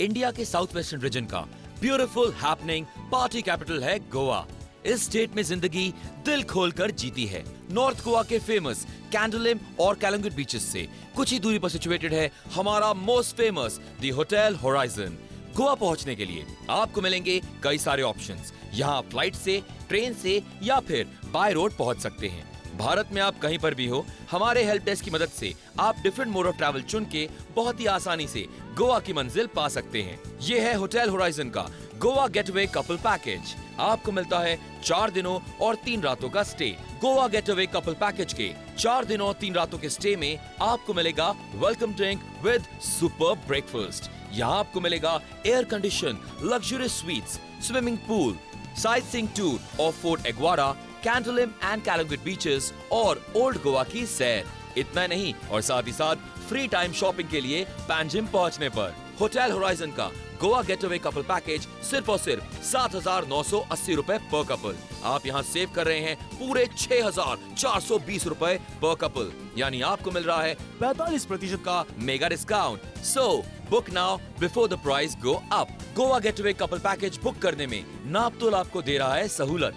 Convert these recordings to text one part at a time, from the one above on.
India के south western region का beautiful happening party capital है गोवा। इस स्टेट में जिंदगी दिल खोलकर जीती है। नॉर्थ गोवा के फेमस कैंडोलिम और कैलंगुट बीचेस से कुछ ही दूरी पर सिचुएटेड है हमारा most famous the hotel horizon. Goa पहुंचने के लिए आपको मिलेंगे कई सारे ऑप्शंस। यहाँ फ्लाइट से, ट्रेन से या फिर बाय रोड पहुंच सकते हैं। भारत में आप कहीं पर भी हो, हमारे हेल्प डेस्क की मदद से आप डिफरेंट मोड ऑफ ट्रैवल चुन के बहुत ही आसानी से गोवा की मंजिल पा सकते हैं। ये है होटल होराइजन का गोवा गेटवे कपल पैकेज। आपको मिलता है 4 दिनों और 3 रातों का stay. Goa gateway couple package के 4 दिनों और 3 रातों के स्टे में आपको मिलेगा welcome drink with super breakfast. यहाँ आपको मिलेगा air condition luxurious suites, swimming pool, sightseeing tour of fort Aguada, Candolim and Calangute beaches और ओल्ड गोवा की सैर। इतना नहीं, और साथ ही साथ फ्री टाइम शॉपिंग के लिए पैंजिम पहुंचने पर। होटल होराइजन का गोवा गेटवे कपल पैकेज सिर्फ और सिर्फ 7,980 रुपए पर कपल। आप यहाँ सेव कर रहे हैं पूरे 6,420 रुपए पर कपल, यानी आपको मिल रहा है 45% का mega discount. So book now before the price go up. Goa gateway couple package book करने में नापतोल आपको दे रहा है सहूलत।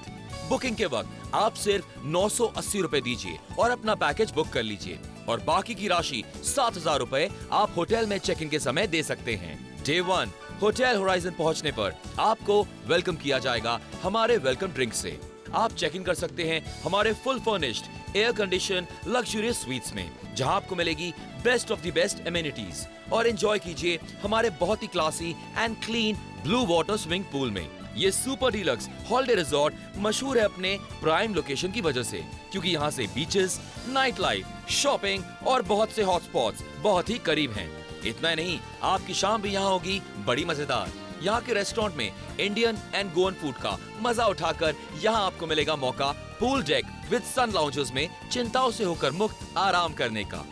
बुकिंग के वक्त आप सिर्फ 980 रुपए दीजिए और अपना पैकेज बुक कर लीजिए, और बाकी की राशि 7,000 रुपए आप होटल में चेक इन के समय दे सकते हैं। डे 1 होटल होराइजन पहुंचने पर आपको वेलकम किया जाएगा हमारे वेलकम ड्रिंक से। आप चेक इन कर सकते हैं हमारे full furnished air condition luxurious suites में, जहां आपको मिलेगी best of the best amenities, और एंजॉय कीजिए हमारे बहुत ही classy and clean blue water swimming pool में। ये सुपर डीलक्स हॉलिडे रिजॉर्ट मशहूर है अपने प्राइम लोकेशन की वजह से, क्योंकि यहाँ से बीचेस, नाइट लाइफ, शॉपिंग और बहुत से हॉटस्पॉट्स बहुत ही करीब हैं। इतना ही नहीं, आपकी शाम भी यहाँ होगी बड़ी मजेदार। यहाँ के रेस्टोरेंट में इंडियन एंड गोवन फूड का मजा उठाकर यहाँ आपको मिलेगा मौका pool deck with sun lounges में चिंताओं से होकर मुक्त आराम करने का।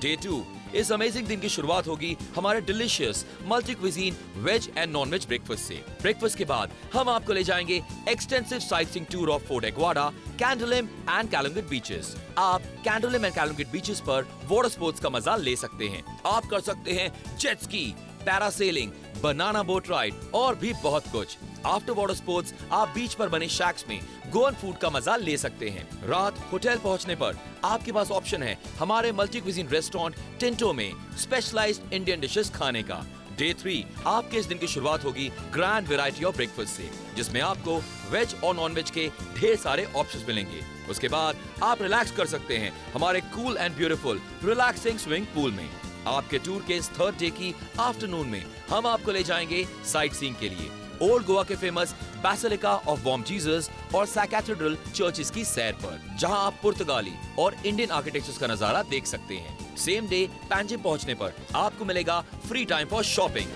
डे 2 इस अमेजिंग दिन की शुरुआत होगी हमारे delicious multi cuisine veg and non veg breakfast से। ब्रेकफास्ट के बाद हम आपको ले जाएंगे extensive sightseeing tour of fort Aguada, Candolim and Calangute beaches. आप कैंडोलिम एंड कैलंगुट बीचेस पर वाटर स्पोर्ट्स का मजा ले सकते हैं। आप कर सकते हैं jet ski, parasailing, banana boat ride और भी बहुत कुछ। आफ्टर वाटर स्पोर्ट्स आप बीच पर बने शैक्स में गोवन फूड का मजा ले सकते हैं। रात होटल पहुंचने पर आपके पास ऑप्शन है हमारे मल्टी क्विजीन रेस्टोरेंट टिंटो में स्पेशलाइज्ड इंडियन डिशेस खाने का। डे 3 आपके इस दिन की शुरुआत होगी ग्रैंड वैरायटी ऑफ ब्रेकफास्ट से, जिसमें आपको वेज और नॉन वेज के ढेर सारे ऑप्शंस मिलेंगे। उसके बाद आप रिलैक्स कर सकते हैं हमारे cool and beautiful relaxing swimming pool में। आपके टूर के इस 3rd डे की आफ्टरनून में हम आपको ले जाएंगे साइट सीइंग के लिए ओल्ड गोवा के famous basilica of Bom Jesus और सैक कैथेड्रल चर्चेस की सैर पर, जहां आप पुर्तगाली और इंडियन आर्किटेक्चर्स का नजारा देख सकते हैं। सेम डे पैंजिम पहुंचने पर आपको मिलेगा free time for shopping.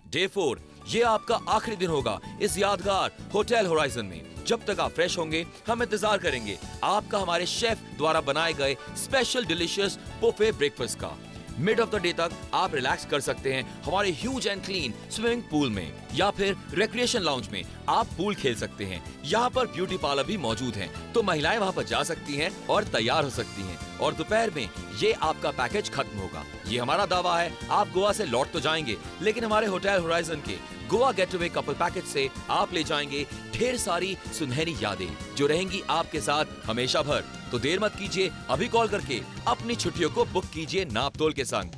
Day 4 ये आपका आखिरी दिन होगा इस यादगार होटल होराइजन में। जब तक आप फ्रेश होंगे हम इंतजार करेंगे आपका हमारे शेफ द्वारा बनाए गए स्पेशल डिलीशियस बुफे ब्रेकफास्ट का। मिड ऑफ द डे तक आप रिलैक्स कर सकते हैं हमारे huge and clean swimming pool में, या फिर रिक्रिएशन लाउंज में आप पूल खेल सकते हैं। यहाँ पर ब्यूटी पार्लर भी मौजूद हैं, तो महिलाएं वहाँ पर जा सकती हैं और तैयार हो सकती हैं। और दोपहर में ये आपका पैकेज खत्म होगा। ये हमारा दावा है, आप गोवा से लौट तो जाएंगे, लेकिन हमारे होटल होराइजन के गोवा गेटवे कपल पैकेज से आप ले जाएंगे ढेर सारी सुनहरी यादें जो रहेंगी आपके साथ हमेशा भर। तो देर मत कीजिए, अभी कॉल करके अपनी छुट्टियों को बुक कीजिए नापतोल के संग।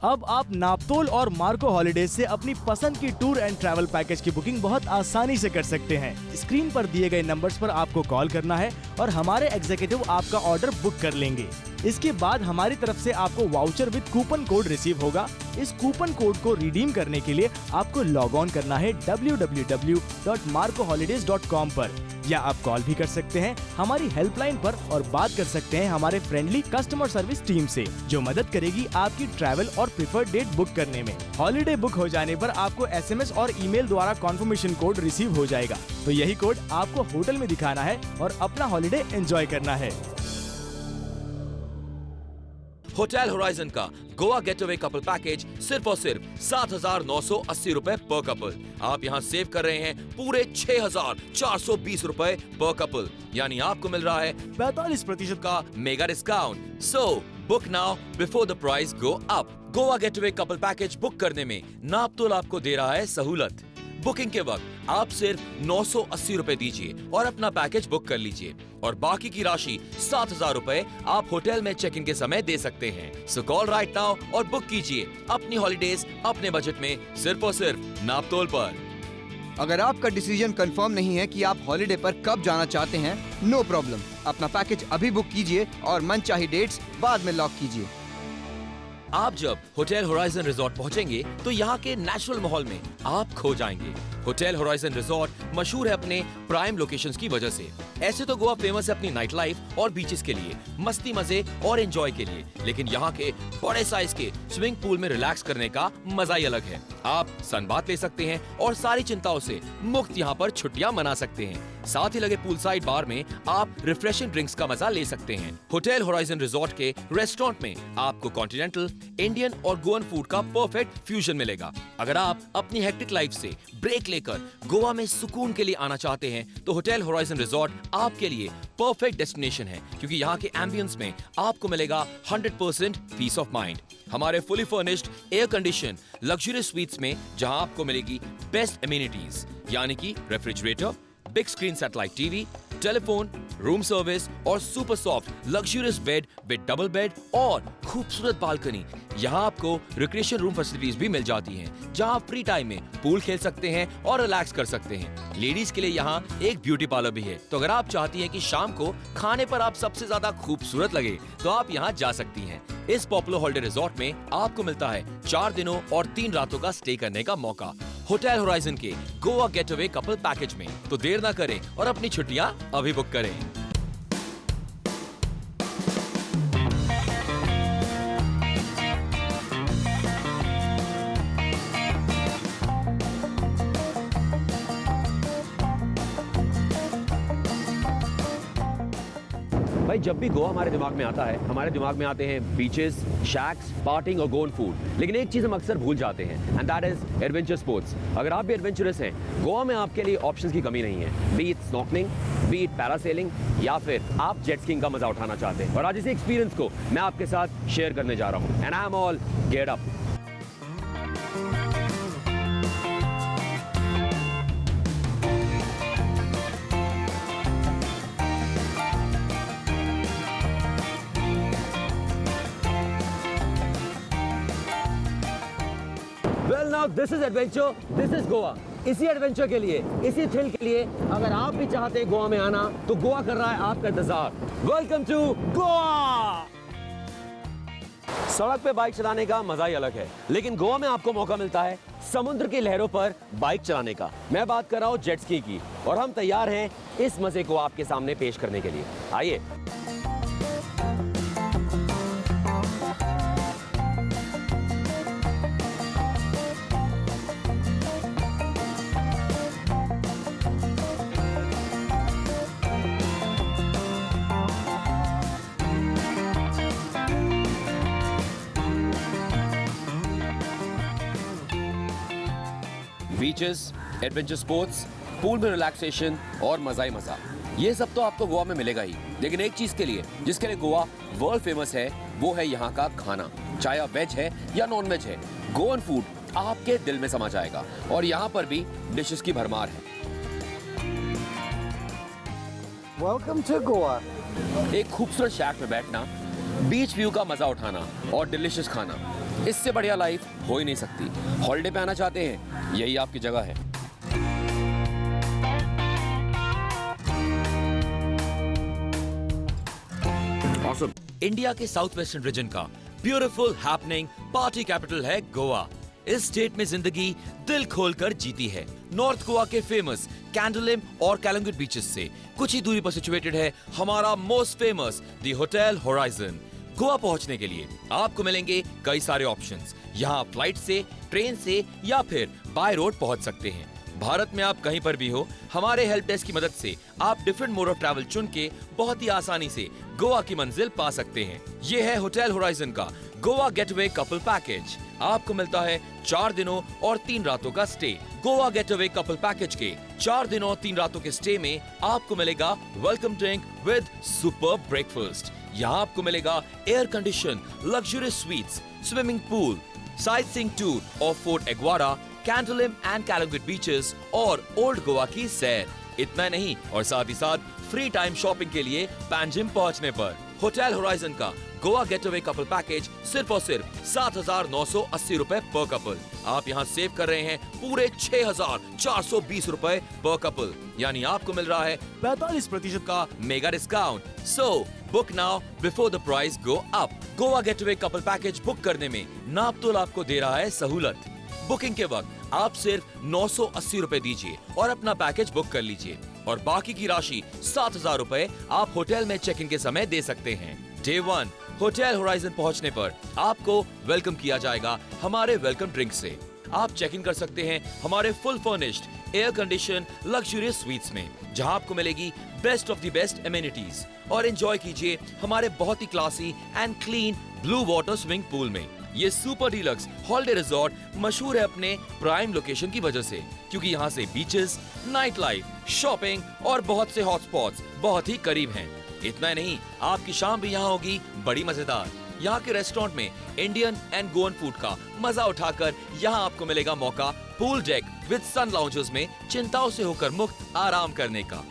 अब आप नापतोल और मार्को हॉलिडेज से अपनी पसंद की टूर एंड ट्रैवल पैकेज की बुकिंग बहुत आसानी से कर सकते हैं। स्क्रीन पर दिए गए नंबर्स पर आपको कॉल करना है और हमारे एग्जीक्यूटिव आपका ऑर्डर बुक कर लेंगे। इसके बाद हमारी तरफ से आपको voucher with coupon code receive होगा। इस कूपन कोड को रिडीम करने के लिए आपको लॉग ऑन करना है www.marcoholidays.com पर, या आप कॉल भी कर सकते हैं हमारी हेल्पलाइन पर और बात कर सकते हैं हमारे फ्रेंडली कस्टमर सर्विस टीम से, जो मदद करेगी आपकी ट्रैवल और प्रिफर्ड डेट बुक करने में। हॉलिडे बुक हो जाने पर आपको SMS और ईमेल द्वारा कॉन्फर्मेशन कोड रिसीव हो जाएगा। तो यही कोड आपको होटल में दिखाना है और अपना हॉलिडे एंजॉय करना है। होटल होराइजन का गोवा गेटअवे कपल पैकेज सिर्फ और सिर्फ 7,980 रुपए पर कपल। आप यहाँ सेव कर रहे हैं पूरे 6,420 रुपए पर कपल, यानी आपको मिल रहा है 45% का mega discount. So book now before the price go up. Goa getaway couple package book करने में नापतोल आपको दे रहा है सहूलत। बुकिंग के वक्त आप सिर्फ 980 रुपए दीजिए और अपना पैकेज बुक कर लीजिए, और बाकी की राशि 7,000 रुपए आप होटल में चेक इन के समय दे सकते हैं। सो कॉल राइट नाउ और बुक कीजिए अपनी हॉलिडेज अपने बजट में, सिर्फ और सिर्फ नापतोल पर। अगर आपका डिसीजन कंफर्म नहीं है कि आप हॉलिडे पर कब जाना चाहते हैं, नो प्रॉब्लम, अपना पैकेज अभी बुक कीजिए और मनचाही डेट्स बाद में लॉक कीजिए। आप जब होटल होराइजन रिजॉर्ट पहुंचेंगे तो यहाँ के नेचुरल माहौल में आप खो जाएंगे। होटल होराइजन रिजॉर्ट मशहूर है अपने प्राइम लोकेशंस की वजह से। ऐसे तो गोवा फेमस है अपनी नाइट लाइफ और बीचेस के लिए, मस्ती मजे और एंजॉय के लिए, लेकिन यहाँ के बड़े साइज के स्विमिंग पूल में रिलैक्स करने का मजा ही अलग है। आप सनबाथ ले सकते हैं और सारी चिंताओं से मुक्त यहाँ पर छुट्टियां मना सकते हैं। साथ ही लगे पूल साइड बार में आप रिफ्रेशिंग ड्रिंक्स का मजा ले सकते हैं। होटल होराइजन रिजॉर्ट के रेस्टोरेंट में आपको कॉन्टिनेंटल, इंडियन और गोवन फूड का परफेक्ट फ्यूजन मिलेगा। अगर आप अपनी हेक्टिक लाइफ से ब्रेक लेकर गोवा में सुकून के लिए आना चाहते हैं तो होटल होराइजन रिजॉर्ट आपके लिए परफेक्ट डेस्टिनेशन है, क्योंकि यहाँ के एम्बियंस में आपको मिलेगा 100% पीस ऑफ माइंड। हमारे fully furnished air condition luxurious suites में जहां आपको मिलेगी बेस्ट एमिनिटीज, यानी कि refrigerator, big screen satellite TV, telephone, room service और super soft luxurious bed with double bed और खूबसूरत बालकनी। यहाँ आपको रिक्रिएशन रूम फैसिलिटीज भी मिल जाती हैं, जहाँ फ्री टाइम में पूल खेल सकते हैं और रिलैक्स कर सकते हैं। लेडीज के लिए यहाँ एक ब्यूटी पार्लर भी है, तो अगर आप चाहती हैं कि शाम को खाने पर आप सबसे ज्यादा खूबसूरत लगे तो आप यहाँ जा सकती हैं। इस पॉपुलर हॉलिडे रिजॉर्ट में आपको मिलता है 4 दिनों और 3 रातों का स्टे करने का मौका होटल होराइजन के गोवा गेटअवे कपल पैकेज में। तो देर ना करें और अपनी छुट्टियां अभी बुक करें। भाई जब भी गोवा हमारे दिमाग में आता है, हमारे दिमाग में आते हैं बीचेस, शैक्स, पार्टिंग और गोवन फूड, लेकिन एक चीज हम अक्सर भूल जाते हैं, and that is adventure sports. अगर आप भी एडवेंचरस हैं, गोवा में आपके लिए ऑप्शंस की कमी नहीं है। B it snorkelling, B it parasailing, या फिर आप जेट स्कीइंग का मजा उठाना चाहते हैं। और आज इसी एक्सपीरियंस को मैं आपके साथ शेयर करने जा रहा हूँ, and I am all get up. Well now this is adventure, this is Goa। इसी एडवेंचर के लिए, इसी थ्रिल के लिए अगर आप भी चाहते हैं गोवा में आना, तो गोवा कर रहा है आपका इंतजार। Welcome to Goa. सड़क पे बाइक चलाने का मजा ही अलग है, लेकिन गोवा में आपको मौका मिलता है समुद्र की लहरों पर बाइक चलाने का। मैं बात कर रहा हूँ जेट स्की की, और हम तैयार हैं इस मजे को आपके सामने पेश करने के लिए। आइए। बीचेस, एडवेंचर स्पोर्ट्स, पूल में रिलैक्सेशन और मजा ही मजा, ये सब तो आपको गोवा में मिलेगा ही। लेकिन एक चीज के लिए, जिसके लिए गोवा वर्ल्ड फेमस है, वो है यहाँ का खाना। चाहे आप वेज है या नॉन वेज है, गोवन फूड आपके दिल में समा जाएगा। और यहाँ पर भी डिशेस की भरमार है। Welcome to Goa. एक खूबसूरत शैक में बैठना, बीच व्यू का मजा उठाना और डिलीशियस खाना, इससे बढ़िया लाइफ हो ही नहीं सकती। हॉलिडे पे आना चाहते हैं, यही आपकी जगह है। Awesome. इंडिया के साउथ वेस्टर्न रीजन का ब्यूटीफुल हैपनिंग पार्टी कैपिटल है गोवा। इस स्टेट में जिंदगी दिल खोलकर जीती है। नॉर्थ गोवा के फेमस कैंडोलिम और कैलंगुट बीचेस से कुछ ही दूरी पर सिचुएटेड है हमारा most famous the hotel horizon. Goa पहुंचने के लिए आपको मिलेंगे कई सारे ऑप्शंस। यहाँ फ्लाइट से, ट्रेन से या फिर बाय रोड पहुंच सकते हैं। भारत में आप कहीं पर भी हो, हमारे हेल्प डेस्क की मदद से आप डिफरेंट मोड ऑफ ट्रैवल चुन के बहुत ही आसानी से गोवा की मंजिल पा सकते हैं। ये है होटल होराइजन का गोवा गेटवे कपल पैकेज। आपको मिलता है 4 दिनों और 3 रातों का stay. Goa gateway couple package के 4 दिनों और 3 रातों के स्टे में आपको मिलेगा welcome drink with super breakfast. यहाँ आपको मिलेगा air condition luxurious suites, swimming pool, sightseeing tour of fort Aguada, Candolim and Calangute beaches और ओल्ड गोवा की सैर। इतना नहीं, और साथ ही साथ फ्री टाइम शॉपिंग के लिए पैंजिम पहुंचने पर। होटल होराइजन का गोवा गेटवे कपल पैकेज सिर्फ और सिर्फ 7,980 रुपए पर कपल। आप यहाँ सेव कर रहे हैं पूरे 6,420 रुपए पर कपल, यानी आपको मिल रहा है 45% का mega discount. So book now before the price go up. Goa gateway couple package book करने में नापतोल आपको दे रहा है सहूलत। बुकिंग के वक्त आप सिर्फ 980 रुपए दीजिए और अपना पैकेज बुक कर लीजिए, और बाकी की राशि 7,000 रुपए आप होटल में चेक इन के समय दे सकते हैं। डे 1 होटल होराइजन पहुंचने पर आपको वेलकम किया जाएगा हमारे वेलकम ड्रिंक से। आप चेक इन कर सकते हैं हमारे full furnished air condition luxurious suites में, जहां आपको मिलेगी best of the best amenities, और एंजॉय कीजिए हमारे बहुत ही classy and clean blue water swimming pool में। ये सुपर डीलक्स हॉलिडे रिजॉर्ट मशहूर है अपने प्राइम लोकेशन की वजह से, क्योंकि यहाँ से बीचेस, नाइट लाइफ, शॉपिंग और बहुत से हॉटस्पॉट्स बहुत ही करीब हैं। इतना ही नहीं, आपकी शाम भी यहाँ होगी बड़ी मजेदार। यहाँ के रेस्टोरेंट में इंडियन एंड गोवन फूड का मजा उठाकर यहाँ आपको मिलेगा मौका pool deck with sun lounges में चिंताओं से होकर मुक्त आराम करने का।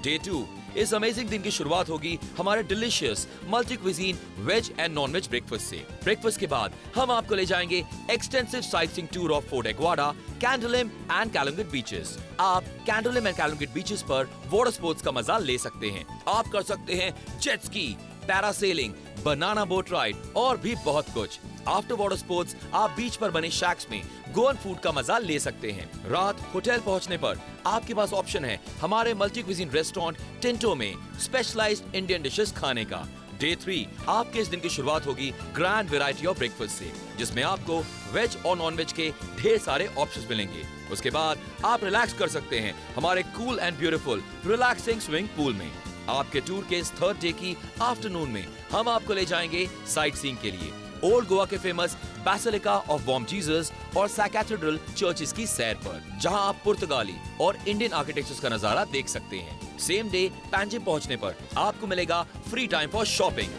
डे 2 इस अमेजिंग दिन की शुरुआत होगी हमारे delicious multi cuisine veg and non veg breakfast से। ब्रेकफास्ट के बाद हम आपको ले जाएंगे extensive sightseeing tour of fort Aguada, Candolim and Calangute beaches. आप कैंडोलिम एंड कैलंगुट बीचेस पर वाटर स्पोर्ट्स का मजा ले सकते हैं। आप कर सकते हैं jet ski, parasailing, banana boat ride और भी बहुत कुछ। आफ्टर वाटर स्पोर्ट्स आप बीच पर बने शैक्स में गोवन फूड का मजा ले सकते हैं। रात होटल पहुंचने पर आपके पास ऑप्शन है हमारे मल्टी क्विजीन रेस्टोरेंट टिंटो में स्पेशलाइज्ड इंडियन डिशेस खाने का। डे 3 आपके इस दिन की शुरुआत होगी ग्रैंड वैरायटी ऑफ ब्रेकफास्ट से, जिसमें आपको वेज और नॉन वेज के ढेर सारे ऑप्शंस मिलेंगे। उसके बाद आप रिलैक्स कर सकते हैं हमारे cool and beautiful relaxing swimming pool में। आपके टूर के इस 3rd डे की आफ्टरनून में हम आपको ले जाएंगे साइट सीइंग के लिए ओल्ड गोवा के famous basilica of Bom Jesus और सैक कैथेड्रल चर्चेस की सैर पर, जहां आप पुर्तगाली और इंडियन आर्किटेक्चर्स का नजारा देख सकते हैं। सेम डे पैंजिम पहुंचने पर आपको मिलेगा free time for shopping.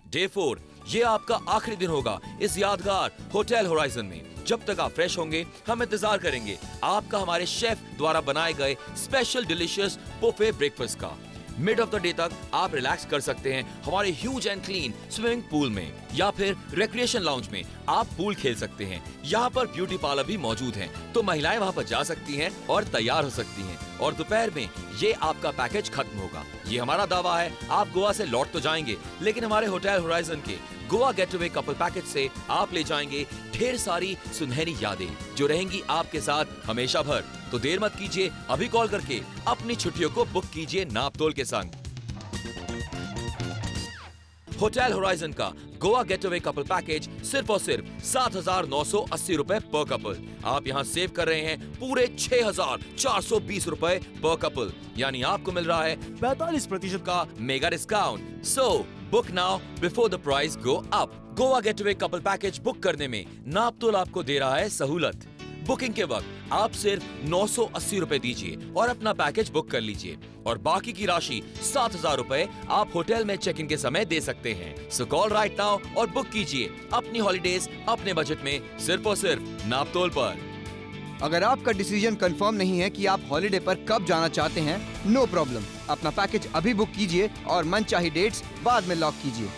Day 4 ये आपका आखिरी दिन होगा इस यादगार होटल होराइजन में। जब तक आप फ्रेश होंगे हम इंतजार करेंगे आपका हमारे शेफ द्वारा बनाए गए स्पेशल डिलीशियस बुफे ब्रेकफास्ट का। मिड ऑफ द डे तक आप रिलैक्स कर सकते हैं हमारे huge and clean swimming pool में, या फिर रिक्रिएशन लाउंज में आप पूल खेल सकते हैं। यहाँ पर ब्यूटी पार्लर भी मौजूद हैं, तो महिलाएं वहाँ पर जा सकती हैं और तैयार हो सकती हैं। और दोपहर में ये आपका पैकेज खत्म होगा। ये हमारा दावा है, आप गोवा से लौट तो जाएंगे, लेकिन हमारे होटल होराइजन के गोवा गेटवे कपल पैकेज से आप ले जाएंगे ढेर सारी सुनहरी यादें जो रहेंगी आपके साथ हमेशा भर। तो देर मत कीजिए, अभी कॉल करके अपनी छुट्टियों को बुक कीजिए नापतोल के संग। होटल होराइजन का गोवा गेटवे कपल पैकेज सिर्फ और सिर्फ 7,980 रुपए पर कपल। आप यहाँ सेव कर रहे हैं पूरे 6,420 रुपए पर कपल, यानी आपको मिल रहा है 45% का mega discount. So book now before the price go up. Goa gateway couple package book करने में नापतोल आपको दे रहा है सहूलत। बुकिंग के वक्त आप सिर्फ 980 रुपए दीजिए और अपना पैकेज बुक कर लीजिए, और बाकी की राशि 7,000 रुपए आप होटल में चेक इन के समय दे सकते हैं। सो कॉल राइट नाउ और बुक कीजिए अपनी हॉलिडेज अपने बजट में, सिर्फ और सिर्फ नापतोल पर। अगर आपका डिसीजन कंफर्म नहीं है कि आप हॉलिडे पर कब जाना चाहते हैं, नो प्रॉब्लम। अपना पैकेज अभी बुक कीजिए और मनचाही डेट्स बाद में लॉक कीजिए।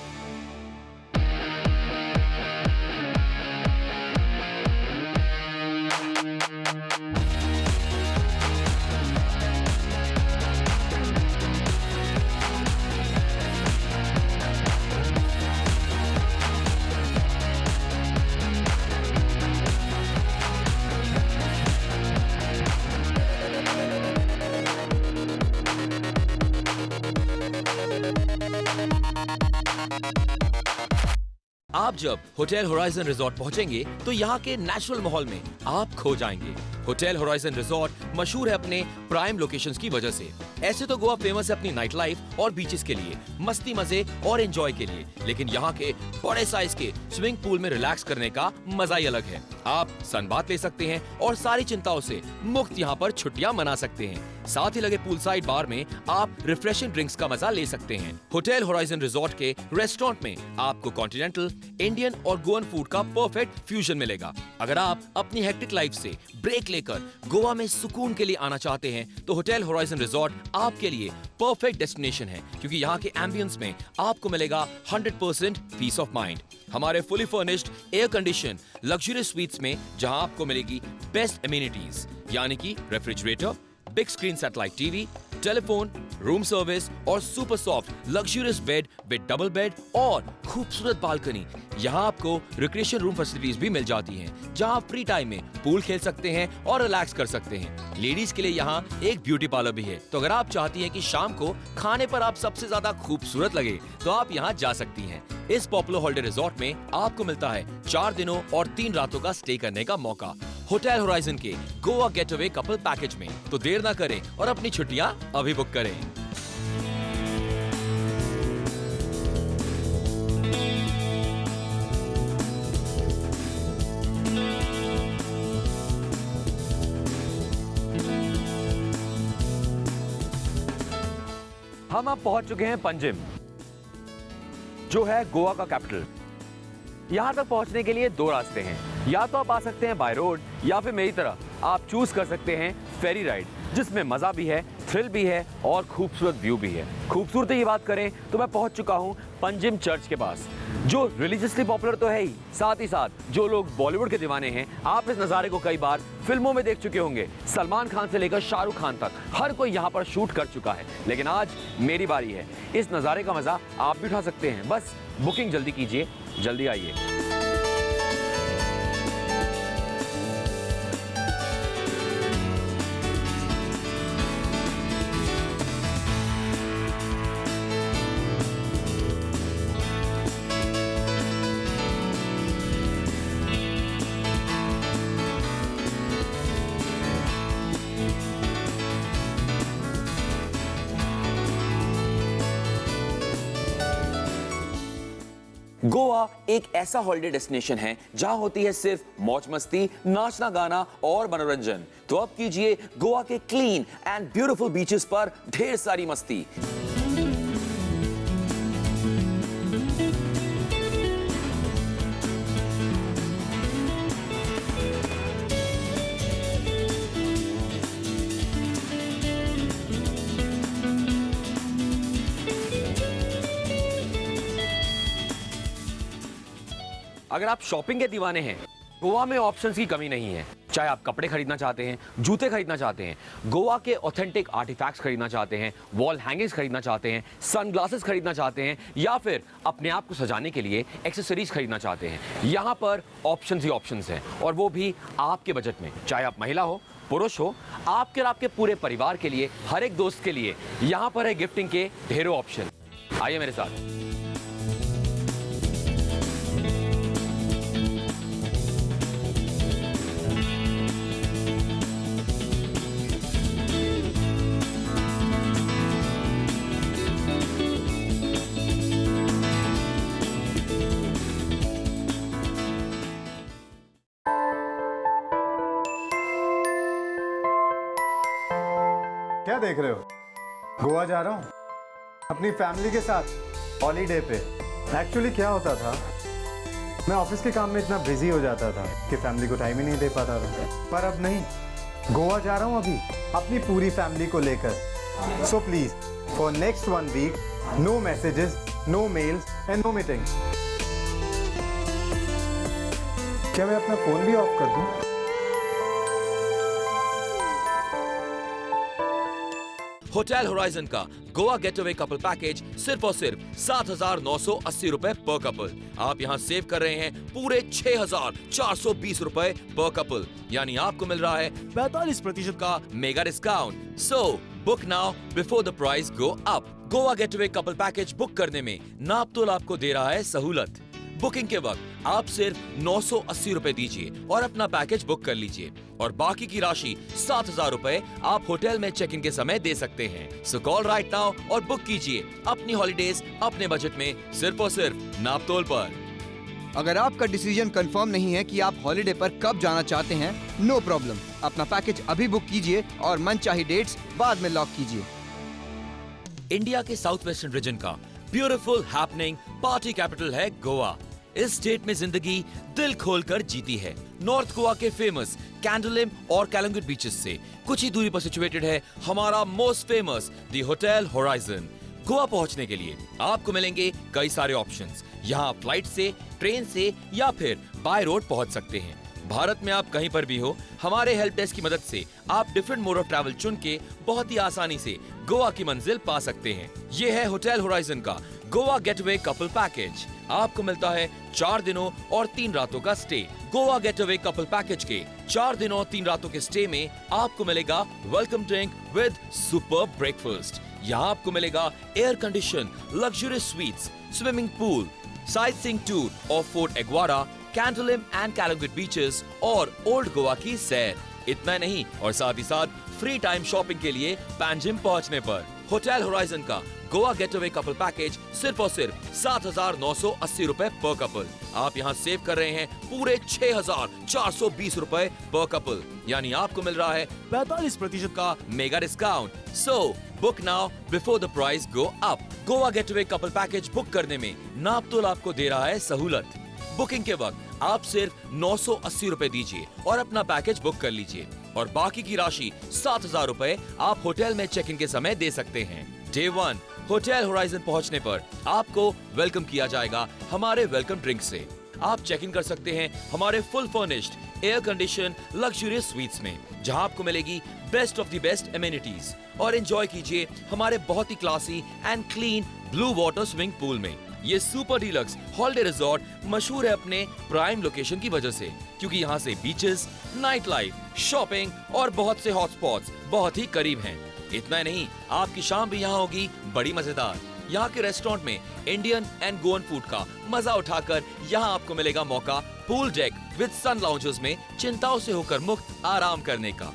आप जब होटल होराइजन रिजॉर्ट पहुंचेंगे तो यहाँ के नेचुरल माहौल में आप खो जाएंगे। होटल होराइजन रिजॉर्ट मशहूर है अपने प्राइम लोकेशंस की वजह से। ऐसे तो गोवा फेमस है अपनी नाइट लाइफ और बीचेस के लिए, मस्ती मजे और एंजॉय के लिए, लेकिन यहाँ के बड़े साइज के स्विमिंग पूल में रिलैक्स करने का मजा ही अलग है। आप सनबाथ ले सकते हैं और सारी चिंताओं से मुक्त यहाँ पर छुट्टियां मना सकते हैं। साथ ही लगे पूल साइड बार में आप रिफ्रेशिंग ड्रिंक्स का मजा ले सकते हैं। होटल होराइजन रिजॉर्ट के रेस्टोरेंट में आपको कॉन्टिनेंटल, इंडियन और गोवन फूड का परफेक्ट फ्यूजन मिलेगा। अगर आप अपनी हेक्टिक लाइफ से ब्रेक लेकर गोवा में सुकून के लिए आना चाहते हैं तो होटल होराइजन रिजॉर्ट आपके लिए परफेक्ट डेस्टिनेशन है, क्योंकि यहाँ के एम्बियंस में आपको मिलेगा 100% पीस ऑफ माइंड। हमारे fully furnished air condition luxurious suites में जहां आपको मिलेगी बेस्ट एमिनिटीज, यानी कि refrigerator, big screen satellite TV, telephone, room service और super soft luxurious bed with double bed और खूबसूरत बालकनी। यहाँ आपको रिक्रिएशन रूम फैसिलिटीज भी मिल जाती हैं, जहाँ आप फ्री टाइम में पूल खेल सकते हैं और रिलैक्स कर सकते हैं। लेडीज के लिए यहाँ एक ब्यूटी पार्लर भी है, तो अगर आप चाहती हैं कि शाम को खाने पर आप सबसे ज्यादा खूबसूरत लगे तो आप यहाँ जा सकती हैं। इस पॉपुलर हॉलिडे रिजॉर्ट में आपको मिलता है 4 दिनों और 3 रातों का स्टे करने का मौका होटल होराइजन के गोवा गेटअवे कपल पैकेज में। तो देर ना करें और अपनी छुट्टियां अभी बुक करें। हम अब पहुंच चुके हैं पंजिम, जो है गोवा का कैपिटल। यहां तक पहुंचने के लिए 2 रास्ते हैं, या तो आप आ सकते हैं बाय रोड, या फिर मेरी तरह आप चूज कर सकते हैं फेरी राइड, जिसमें मजा भी है, थ्रिल भी है और खूबसूरत व्यू भी है। खूबसूरती की बात करें तो मैं पहुंच चुका हूं पंजिम चर्च के पास, जो रिलीजियसली पॉपुलर तो है ही, साथ ही साथ जो लोग बॉलीवुड के दीवाने हैं, आप इस नज़ारे को कई बार फिल्मों में देख चुके होंगे। सलमान खान से लेकर शाहरुख खान तक हर कोई यहाँ पर शूट कर चुका है, लेकिन आज मेरी बारी है। इस नज़ारे का मजा आप भी उठा सकते हैं। बस बुकिंग जल्दी कीजिए, जल्दी आइए। गोवा एक ऐसा हॉलिडे डेस्टिनेशन है जहां होती है सिर्फ मौज मस्ती, नाचना गाना और मनोरंजन। तो अब कीजिए गोवा के क्लीन एंड ब्यूटीफुल बीचेस पर ढेर सारी मस्ती। अगर आप शॉपिंग के दीवाने हैं, गोवा में ऑप्शंस की कमी नहीं है। चाहे आप कपड़े खरीदना चाहते हैं, जूते खरीदना चाहते हैं, गोवा के ऑथेंटिक आर्टिफैक्ट्स खरीदना चाहते हैं, वॉल हैंगिंग्स खरीदना चाहते हैं, सनग्लासेस खरीदना चाहते हैं, या फिर अपने आप को सजाने के लिए एक्सेसरीज खरीदना चाहते हैं, यहाँ पर ऑप्शंस ही ऑप्शंस हैं, और वो भी आपके बजट में। चाहे आप महिला हो, पुरुष हो, आपके और आपके पूरे परिवार के लिए, हर एक दोस्त के लिए यहाँ पर है गिफ्टिंग के ढेरों ऑप्शन। आइए मेरे साथ। क्या देख रहे हो? गोवा जा रहा हूँ अपनी फैमिली के साथ हॉलीडे पे। एक्चुअली क्या होता था, मैं ऑफिस के काम में इतना बिजी हो जाता था कि फैमिली को टाइम ही नहीं दे पाता था। पर अब नहीं, गोवा जा रहा हूँ अभी अपनी पूरी फैमिली को लेकर। So please for next 1 week no messages, no mails and no meetings. क्या मैं अपना फोन भी ऑफ कर दूँ? होटल होराइजन का गोवा गेटअवे कपल पैकेज सिर्फ और सिर्फ 7,980 रुपए पर कपल। आप यहाँ सेव कर रहे हैं पूरे 6,420 रुपए पर कपल, यानी आपको मिल रहा है 45% का mega discount. So book now before the price go up. Goa getaway couple package book करने में नापतोल आपको दे रहा है सहूलत। बुकिंग के वक्त आप सिर्फ 980 रुपए दीजिए और अपना पैकेज बुक कर लीजिए और बाकी की राशि 7,000 रुपए आप होटल में चेक इन के समय दे सकते हैं। सो कॉल राइट नाउ और बुक कीजिए अपनी हॉलीडेज अपने बजट में सिर्फ और सिर्फ नापतोल पर। अगर आपका डिसीजन कंफर्म नहीं है कि आप हॉलिडे पर कब जाना चाहते हैं, नो प्रॉब्लम, अपना पैकेज अभी बुक कीजिए और मनचाही डेट्स बाद में लॉक कीजिए। इंडिया के साउथ वेस्टर्न रीजन का ब्यूटीफुल हैपनिंग पार्टी कैपिटल है गोवा। इस स्टेट में जिंदगी दिल खोलकर जीती है। नॉर्थ गोवा के फेमस कैंडोलिम और कैलंगुट बीचेस से कुछ ही दूरी पर सिचुएटेड है हमारा most famous the hotel horizon. Goa पहुंचने के लिए आपको मिलेंगे कई सारे ऑप्शंस। यहाँ फ्लाइट से, ट्रेन से या फिर बाय रोड पहुंच सकते हैं। भारत में आप कहीं पर भी हो, हमारे हेल्प डेस्क की मदद से आप डिफरेंट मोड ऑफ ट्रैवल चुन के बहुत ही आसानी से गोवा की मंजिल पा सकते हैं। ये है होटल होराइजन का गोवा गेटवे कपल पैकेज। आपको मिलता है 4 दिनों और 3 रातों का stay. Goa gateway couple package के 4 दिनों 3 रातों के स्टे में आपको मिलेगा welcome drink with super breakfast. यहाँ आपको मिलेगा air condition luxurious suites, swimming pool, sightseeing tour of fort Aguada, Candolim and Calangute beaches और ओल्ड गोवा की सैर। इतना नहीं, और साथ ही साथ फ्री टाइम शॉपिंग के लिए पैंजिम पहुंचने पर। होटल होराइजन का गोवा गेटवे कपल पैकेज सिर्फ और सिर्फ 7,980 रुपए पर कपल। आप यहाँ सेव कर रहे हैं पूरे 6,420 रुपए पर कपल, यानी आपको मिल रहा है 45% का mega discount. So book now before the price go up. Goa gateway couple package book करने में नापतोल आपको दे रहा है सहूलत। बुकिंग के वक्त आप सिर्फ 980 रुपए दीजिए और अपना पैकेज बुक कर लीजिए और बाकी की राशि 7,000 रुपए आप होटल में चेक इन के समय दे सकते हैं। डे 1 होटल होराइजन पहुंचने पर आपको वेलकम किया जाएगा हमारे वेलकम ड्रिंक से। आप चेक इन कर सकते हैं हमारे full furnished air condition luxurious suites में, जहां आपको मिलेगी best of the best amenities, और एंजॉय कीजिए हमारे बहुत ही classy and clean blue water swimming pool में। ये सुपर डीलक्स हॉलिडे रिजॉर्ट मशहूर है अपने प्राइम लोकेशन की वजह से, क्योंकि यहाँ से बीचेस, नाइट लाइफ, शॉपिंग और बहुत से हॉटस्पॉट्स बहुत ही करीब हैं। इतना नहीं, आपकी शाम भी यहाँ होगी बड़ी मजेदार। यहाँ के रेस्टोरेंट में इंडियन एंड गोवन फूड का मजा उठाकर यहाँ आपको मिलेगा मौका pool deck with sun lounges में चिंताओं से होकर मुक्त आराम करने का।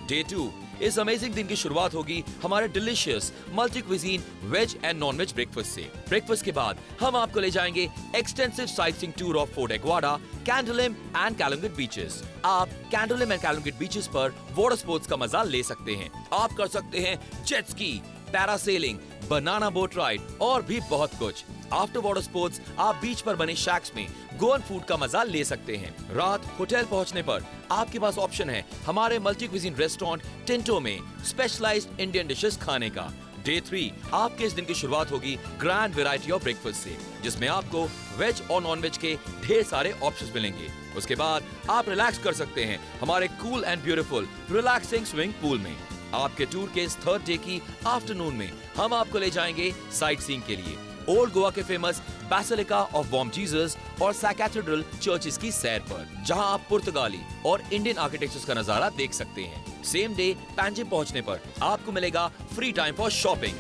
डे 2 इस अमेजिंग दिन की शुरुआत होगी हमारे delicious multi cuisine veg and non veg breakfast से। ब्रेकफास्ट के बाद हम आपको ले जाएंगे extensive sightseeing tour of fort Aguada, Candolim and Calangute beaches. आप कैंडोलिम एंड कैलंगुट बीचेस पर वाटर स्पोर्ट्स का मजा ले सकते हैं। आप कर सकते हैं jet ski, parasailing, banana boat ride और भी बहुत कुछ। आफ्टर वाटर स्पोर्ट्स आप बीच पर बने शैक्स में गोवन फूड का मजा ले सकते हैं। रात होटल पहुंचने पर आपके पास ऑप्शन है हमारे मल्टी क्विजीन रेस्टोरेंट टिंटो में स्पेशलाइज्ड इंडियन डिशेस खाने का। डे 3 आपके इस दिन की शुरुआत होगी ग्रैंड वैरायटी ऑफ ब्रेकफास्ट से, जिसमें आपको वेज और नॉन वेज के ढेर सारे ऑप्शंस मिलेंगे। उसके बाद आप रिलैक्स कर सकते हैं हमारे cool and beautiful relaxing swimming pool में। आपके टूर के इस 3rd डे की आफ्टरनून में हम आपको ले जाएंगे साइट सीइंग के लिए ओल्ड गोवा के famous basilica of Bom Jesus और सा कैथेड्रल चर्चेस की सैर पर, जहां आप पुर्तगाली और इंडियन आर्किटेक्चर्स का नजारा देख सकते हैं। सेम डे पैंजिम पहुंचने पर आपको मिलेगा free time for shopping.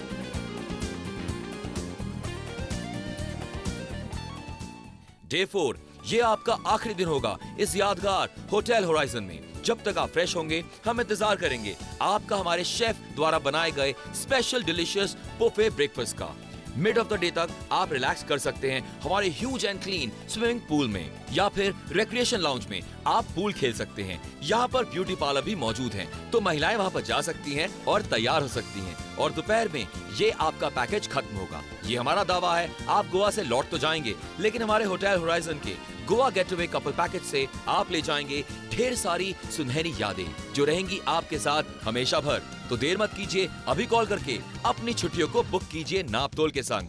Day 4 ये आपका आखिरी दिन होगा इस यादगार होटल होराइजन में। जब तक आप फ्रेश होंगे हम इंतजार करेंगे आपका हमारे शेफ द्वारा बनाए गए स्पेशल डिलीशियस बुफे ब्रेकफास्ट का। मिड ऑफ द डे तक आप रिलैक्स कर सकते हैं हमारे huge and clean swimming pool में, या फिर रिक्रिएशन लाउंज में आप पूल खेल सकते हैं। यहाँ पर ब्यूटी पार्लर भी मौजूद हैं, तो महिलाएं वहाँ पर जा सकती हैं और तैयार हो सकती हैं। और दोपहर में ये आपका पैकेज खत्म होगा। ये हमारा दावा है, आप गोवा से लौट तो जाएंगे, लेकिन हमारे होटल होराइजन के गोवा गेटवे कपल पैकेज से आप ले जाएंगे ढेर सारी सुनहरी यादें जो रहेंगी आपके साथ हमेशा भर। तो देर मत कीजिए, अभी कॉल करके अपनी छुट्टियों को बुक कीजिए नापतोल के संग।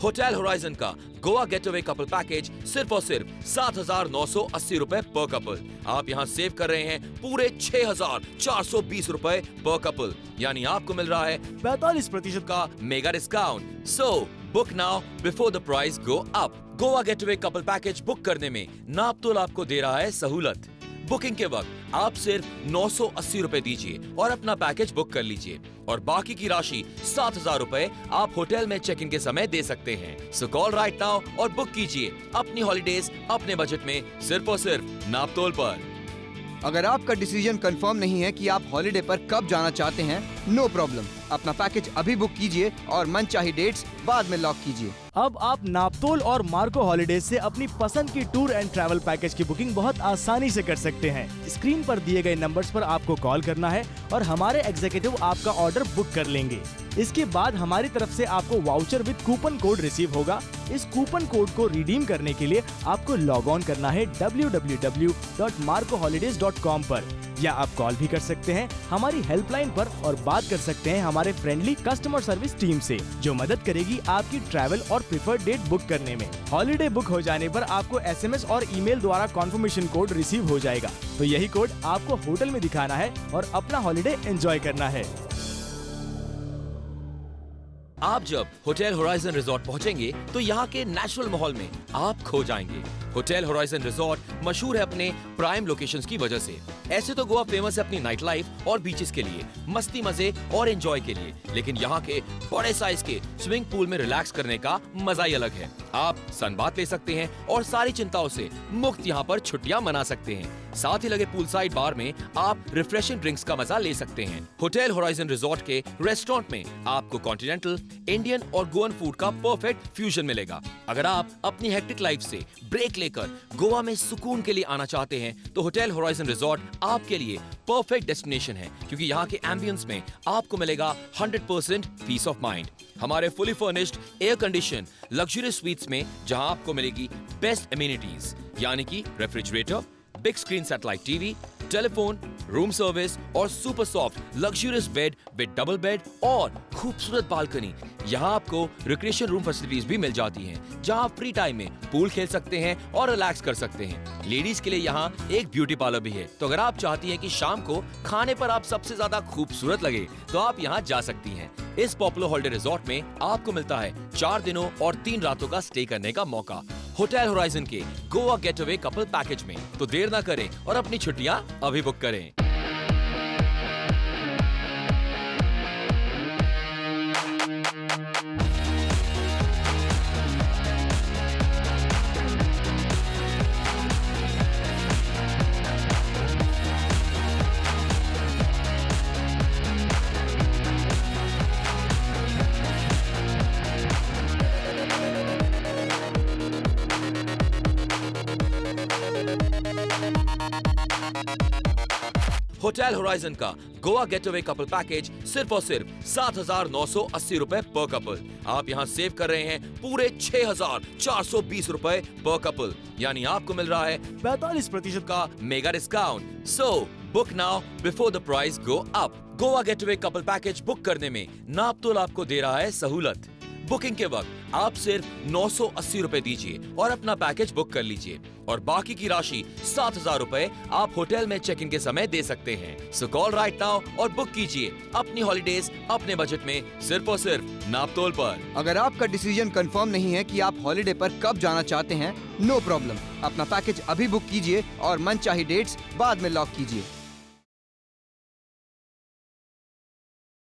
होटल होराइजन का गोवा गेटवे कपल पैकेज सिर्फ और सिर्फ 7,980 रुपए पर कपल। आप यहाँ सेव कर रहे हैं पूरे 6,420 रुपए पर कपल, यानी आपको मिल रहा है 45% का mega discount. So book now before the price go up. Goa gateway couple package book करने में नापतोल आपको दे रहा है सहूलत। बुकिंग के वक्त आप सिर्फ 980 रुपए दीजिए और अपना पैकेज बुक कर लीजिए और बाकी की राशि 7,000 रुपए आप होटल में चेक इन के समय दे सकते हैं। सो कॉल राइट नाउ और बुक कीजिए अपनी हॉलीडेज अपने बजट में सिर्फ और सिर्फ नापतोल पर। अगर आपका डिसीजन कंफर्म नहीं है कि आप हॉलिडे पर कब जाना चाहते हैं, नो प्रॉब्लम। अपना पैकेज अभी बुक कीजिए और मनचाही डेट्स बाद में लॉक कीजिए। अब आप नापतोल और मार्को हॉलिडेज से अपनी पसंद की टूर एंड ट्रैवल पैकेज की बुकिंग बहुत आसानी से कर सकते हैं। स्क्रीन पर दिए गए नंबर्स पर आपको कॉल करना है और हमारे एग्जीक्यूटिव आपका ऑर्डर बुक कर लेंगे। इसके बाद हमारी तरफ से आपको voucher with coupon code receive होगा। इस कूपन कोड को रिडीम करने के लिए आपको लॉग ऑन करना है www.marcoholidays.com पर, या आप कॉल भी कर सकते हैं हमारी हेल्पलाइन पर और बात कर सकते हैं हमारे फ्रेंडली कस्टमर सर्विस टीम से, जो मदद करेगी आपकी ट्रैवल और प्रिफर्ड डेट बुक करने में। हॉलिडे बुक हो जाने पर आपको SMS और ईमेल द्वारा कॉन्फर्मेशन कोड रिसीव हो जाएगा। तो यही कोड आपको होटल में दिखाना है और अपना हॉलिडे एंजॉय करना है। आप जब होटल होराइजन रिजॉर्ट पहुंचेंगे तो यहाँ के नेचुरल माहौल में आप खो जाएंगे। होटल होराइजन रिजॉर्ट मशहूर है अपने प्राइम लोकेशंस की वजह से। ऐसे तो गोवा फेमस है अपनी नाइट लाइफ और बीचेस के लिए, मस्ती मजे और एंजॉय के लिए, लेकिन यहाँ के बड़े साइज के स्विमिंग पूल में रिलैक्स करने का मजा ही अलग है। आप सनबाथ ले सकते हैं और सारी चिंताओं से मुक्त यहाँ पर छुट्टियां मना सकते हैं। साथ ही लगे पूल साइड बार में आप रिफ्रेशिंग ड्रिंक्स का मजा ले सकते हैं। होटल होराइजन रिजॉर्ट के रेस्टोरेंट में आपको कॉन्टिनेंटल, इंडियन और गोवन फूड का परफेक्ट फ्यूजन मिलेगा। अगर आप अपनी हेक्टिक लाइफ से ब्रेक लेकर गोवा में सुकून के लिए आना चाहते हैं तो होटल होराइजन रिजॉर्ट आपके लिए परफेक्ट डेस्टिनेशन है, क्योंकि यहाँ के एम्बियंस में आपको मिलेगा 100% पीस ऑफ माइंड। हमारे fully furnished air condition luxurious suites में जहां आपको मिलेगी बेस्ट एमिनिटीज, यानी कि refrigerator, big screen satellite TV, telephone, room service और super soft luxurious bed with double bed और खूबसूरत बालकनी। यहाँ आपको रिक्रिएशन रूम फैसिलिटीज भी मिल जाती हैं, जहाँ आप फ्री टाइम में पूल खेल सकते हैं और रिलैक्स कर सकते हैं। लेडीज के लिए यहाँ एक ब्यूटी पार्लर भी है, तो अगर आप चाहती हैं कि शाम को खाने पर आप सबसे ज्यादा खूबसूरत लगे तो आप यहाँ जा सकती हैं। इस पॉपुलर हॉलिडे रिजॉर्ट में आपको मिलता है 4 दिनों और 3 रातों का स्टे करने का मौका होटल होराइजन के गोवा गेटअवे कपल पैकेज में। तो देर ना करें और अपनी छुट्टियां अभी बुक करें। होटल होराइजन का गोवा गेटअवे कपल पैकेज सिर्फ और सिर्फ 7,980 रुपए पर कपल। आप यहाँ सेव कर रहे हैं पूरे 6,420 रुपए पर कपल, यानी आपको मिल रहा है 45% का mega discount. So book now before the price go up. Goa getaway couple package book करने में नापतोल आपको दे रहा है सहूलत। बुकिंग के वक्त आप सिर्फ 980 रुपए दीजिए और अपना पैकेज बुक कर लीजिए और बाकी की राशि 7,000 रुपए आप होटल में चेक इन के समय दे सकते हैं। सो कॉल राइट नाउ और बुक कीजिए अपनी हॉलीडेज अपने बजट में सिर्फ और सिर्फ नापतोल पर। अगर आपका डिसीजन कंफर्म नहीं है कि आप हॉलिडे पर कब जाना चाहते हैं, नो प्रॉब्लम। अपना पैकेज अभी बुक कीजिए और मनचाही डेट्स बाद में लॉक कीजिए।